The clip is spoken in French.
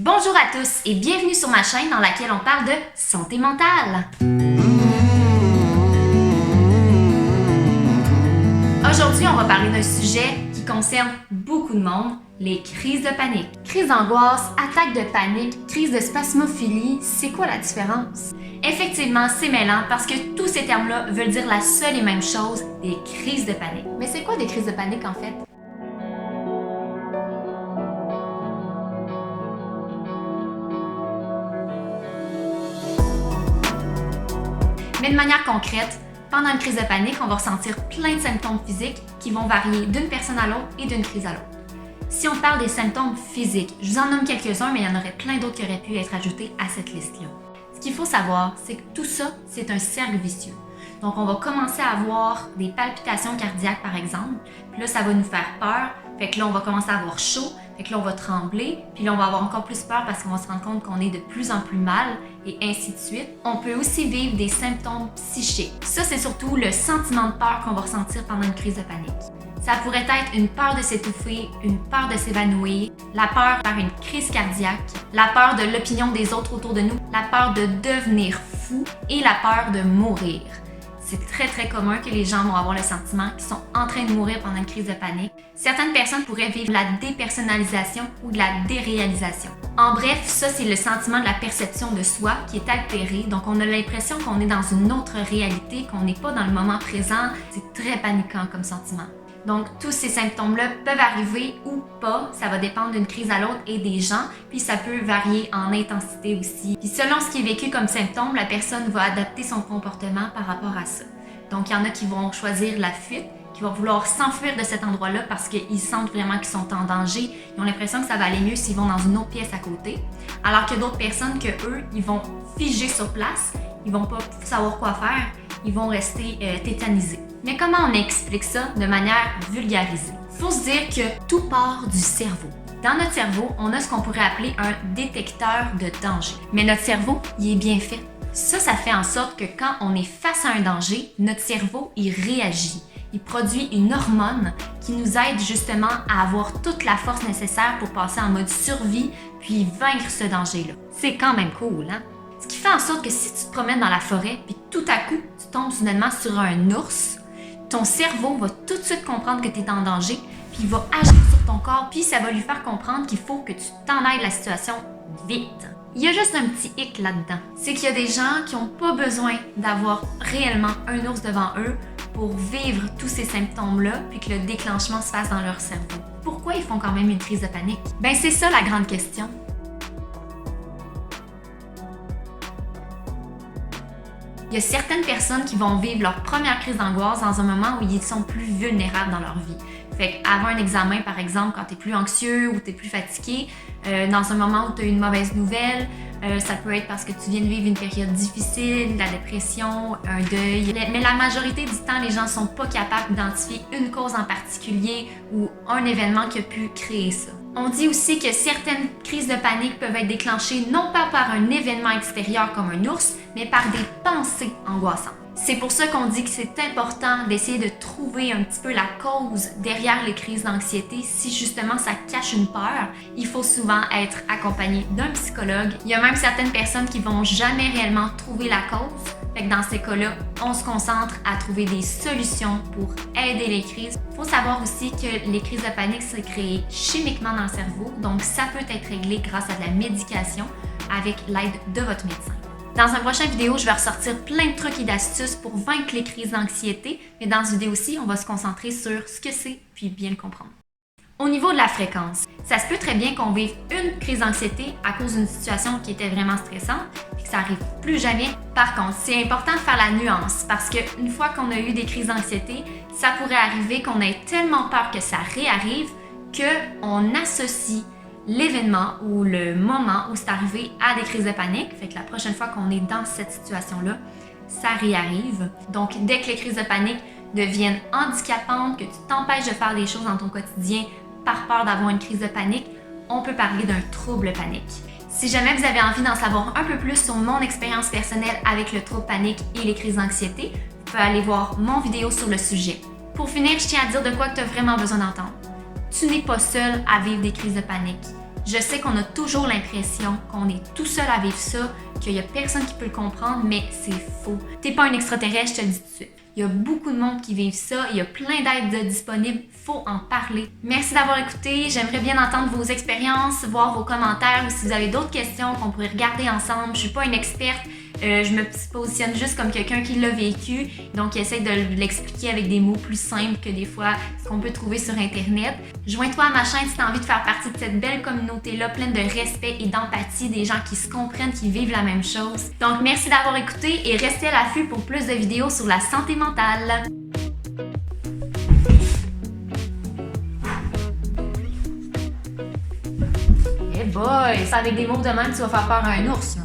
Bonjour à tous et bienvenue sur ma chaîne dans laquelle on parle de santé mentale. Aujourd'hui, on va parler d'un sujet qui concerne beaucoup de monde, les crises de panique. Crise d'angoisse, attaque de panique, crise de spasmophilie, c'est quoi la différence? Effectivement, c'est mêlant parce que tous ces termes-là veulent dire la seule et même chose, des crises de panique. Mais c'est quoi des crises de panique en fait? Mais de manière concrète, pendant une crise de panique, on va ressentir plein de symptômes physiques qui vont varier d'une personne à l'autre et d'une crise à l'autre. Si on parle des symptômes physiques, je vous en nomme quelques-uns, mais il y en aurait plein d'autres qui auraient pu être ajoutés à cette liste-là. Ce qu'il faut savoir, c'est que tout ça, c'est un cercle vicieux. Donc, on va commencer à avoir des palpitations cardiaques, par exemple. Puis là, ça va nous faire peur. Fait que là, on va commencer à avoir chaud. Fait que là, on va trembler. Puis là, on va avoir encore plus peur parce qu'on va se rendre compte qu'on est de plus en plus mal et ainsi de suite. On peut aussi vivre des symptômes psychiques. Ça, c'est surtout le sentiment de peur qu'on va ressentir pendant une crise de panique. Ça pourrait être une peur de s'étouffer, une peur de s'évanouir, la peur de faire une crise cardiaque, la peur de l'opinion des autres autour de nous, la peur de devenir fou et la peur de mourir. C'est très commun que les gens vont avoir le sentiment qu'ils sont en train de mourir pendant une crise de panique. Certaines personnes pourraient vivre la dépersonnalisation ou de la déréalisation. En bref, ça c'est le sentiment de la perception de soi qui est altéré. Donc on a l'impression qu'on est dans une autre réalité, qu'on n'est pas dans le moment présent. C'est très paniquant comme sentiment. Donc, tous ces symptômes-là peuvent arriver ou pas, ça va dépendre d'une crise à l'autre et des gens, puis ça peut varier en intensité aussi. Puis selon ce qui est vécu comme symptôme, la personne va adapter son comportement par rapport à ça. Donc, il y en a qui vont choisir la fuite, qui vont vouloir s'enfuir de cet endroit-là parce qu'ils sentent vraiment qu'ils sont en danger. Ils ont l'impression que ça va aller mieux s'ils vont dans une autre pièce à côté. Alors que d'autres personnes que eux, ils vont figer sur place, ils vont pas savoir quoi faire, ils vont rester tétanisés. Mais comment on explique ça de manière vulgarisée? Il faut se dire que tout part du cerveau. Dans notre cerveau, on a ce qu'on pourrait appeler un détecteur de danger. Mais notre cerveau, il est bien fait. Ça fait en sorte que quand on est face à un danger, notre cerveau, il réagit. Il produit une hormone qui nous aide justement à avoir toute la force nécessaire pour passer en mode survie puis vaincre ce danger-là. C'est quand même cool, hein? Ce qui fait en sorte que si tu te promènes dans la forêt puis tout à coup, tu tombes soudainement sur un ours, ton cerveau va tout de suite comprendre que tu es en danger, puis il va agir sur ton corps, puis ça va lui faire comprendre qu'il faut que tu t'en ailles de la situation vite. Il y a juste un petit hic là-dedans. C'est qu'il y a des gens qui n'ont pas besoin d'avoir réellement un ours devant eux pour vivre tous ces symptômes-là, puis que le déclenchement se fasse dans leur cerveau. Pourquoi ils font quand même une crise de panique? Ben c'est ça la grande question. Il y a certaines personnes qui vont vivre leur première crise d'angoisse dans un moment où ils sont plus vulnérables dans leur vie. Fait qu'avant un examen, par exemple, quand tu es plus anxieux ou tu es plus fatigué, dans un moment où tu as une mauvaise nouvelle, ça peut être parce que tu viens de vivre une période difficile, la dépression, un deuil. Mais la majorité du temps, les gens ne sont pas capables d'identifier une cause en particulier ou un événement qui a pu créer ça. On dit aussi que certaines crises de panique peuvent être déclenchées non pas par un événement extérieur comme un ours, mais par des pensées angoissantes. C'est pour ça qu'on dit que c'est important d'essayer de trouver un petit peu la cause derrière les crises d'anxiété. Si justement ça cache une peur, il faut souvent être accompagné d'un psychologue. Il y a même certaines personnes qui vont jamais réellement trouver la cause. Fait que dans ces cas-là, on se concentre à trouver des solutions pour aider les crises. Il faut savoir aussi que les crises de panique se créent chimiquement dans le cerveau, donc ça peut être réglé grâce à de la médication avec l'aide de votre médecin. Dans une prochaine vidéo, je vais ressortir plein de trucs et d'astuces pour vaincre les crises d'anxiété, mais dans cette vidéo aussi, on va se concentrer sur ce que c'est puis bien le comprendre. Au niveau de la fréquence, ça se peut très bien qu'on vive une crise d'anxiété à cause d'une situation qui était vraiment stressante et que ça n'arrive plus jamais. Par contre, c'est important de faire la nuance parce qu'une fois qu'on a eu des crises d'anxiété, ça pourrait arriver qu'on ait tellement peur que ça réarrive qu'on associe l'événement ou le moment où c'est arrivé à des crises de panique. Fait que la prochaine fois qu'on est dans cette situation-là, ça réarrive. Donc, dès que les crises de panique deviennent handicapantes, que tu t'empêches de faire des choses dans ton quotidien par peur d'avoir une crise de panique, on peut parler d'un trouble panique. Si jamais vous avez envie d'en savoir un peu plus sur mon expérience personnelle avec le trouble panique et les crises d'anxiété, vous pouvez aller voir mon vidéo sur le sujet. Pour finir, je tiens à dire de quoi tu as vraiment besoin d'entendre. Tu n'es pas seul à vivre des crises de panique. Je sais qu'on a toujours l'impression qu'on est tout seul à vivre ça, qu'il n'y a personne qui peut le comprendre, mais c'est faux. T'es pas un extraterrestre, je te le dis tout de suite. Il y a beaucoup de monde qui vivent ça, il y a plein d'aides disponibles, faut en parler. Merci d'avoir écouté, j'aimerais bien entendre vos expériences, voir vos commentaires ou si vous avez d'autres questions qu'on pourrait regarder ensemble. Je suis pas une experte, je me positionne juste comme quelqu'un qui l'a vécu, donc essaie de l'expliquer avec des mots plus simples que des fois ce qu'on peut trouver sur Internet. Joins-toi à ma chaîne si tu as envie de faire partie de cette belle communauté-là, pleine de respect et d'empathie, des gens qui se comprennent, qui vivent la même chose. Donc merci d'avoir écouté et restez à l'affût pour plus de vidéos sur la santé mentale. Hey boy, c'est avec des mots de même que tu vas faire peur à un ours.